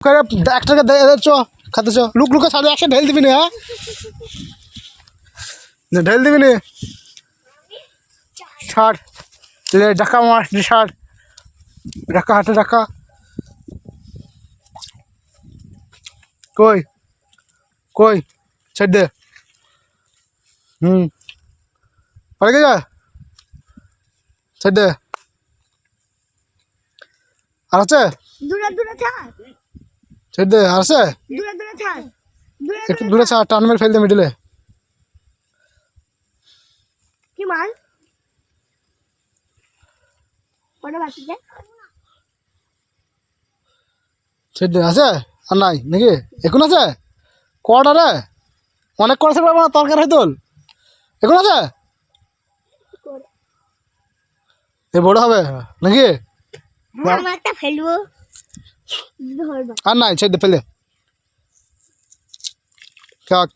একটাকে চ খাতে চ লুক লুকে ছাড়ে একশো ঢেল দিবি না, হ্যাঁ ঢেল দিবি না, ছাড় লে ডাকা মার ছাড়, ডাকা হাতে ডাকা, কই কই ছেড়ে দে, পড়ে গে যা, ছেড়ে দে, আর আছে ছেড়ে দে, আর আছে একটু দূরে ছাড়, টান মেরে ফেল দে মিডিলে, কি মাল কটা বাকি ছেড়ে দে, আছে আর নাই নাকি এখন আছে কটা রে, অনেক করে থাকবে না তরকার হয় তোল, এখন আছে এ বড় হবে নাকি, একটা ফেলবো আর নাই ছেড়ে দে ফেলে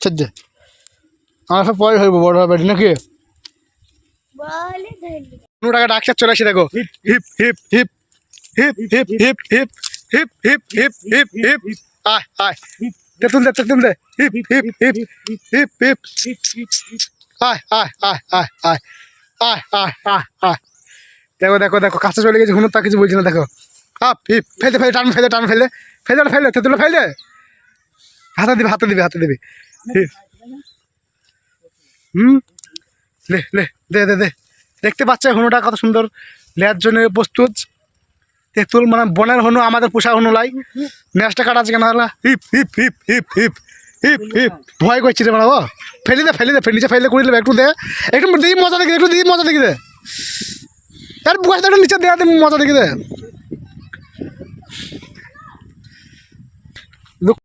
ছেড়ে দে, আমার সব পরে হইব বড় হবে নাকি, বলে কোনো টাকা ডাকসার চলে আসে দেখো, হিপ হিপ হিপ হিপ হিপ হিপ হিপ হিপ হিপ হিপ হিপ হিপ আয় আয় তেতুল দে হিপ হিপ হিপ হিপ হিপ আয় আয় আয় আয় আয় আয় আয় আয় আয় দেখো দেখো দেখো কাছে চলে গেছে হুনুর তা কিছু বলছি না দেখো, হাপ হিপ ফেলতে ফেলে টান ফেলে টান ফেলে ফেলে ফেলে তেতুলে ফেলে হাতে দিবি হাতে দিবি হাতে দিবি হিপ লে লে দে দে দে দেখতে পাচ্ছে হনুটা কত সুন্দর লেয়ার জন্য প্রস্তুত, তেঁতুল মানে বনের হনু আমাদের পোষা হনু লাই, ম্যাচটা কাটাচ্ছে কেন হলা হিপ হিপ হিপ হিপ হিপ হিপ হিপ ভয় করছি রে মানে ফেলি দে নিচে ফেলে করে দেবে একটু দে, একটু দিই মজা দেখি একটু দিই মজা দেখি দে, আর বয়সটা একটু নিচে দেওয়া মজা দেখি দে।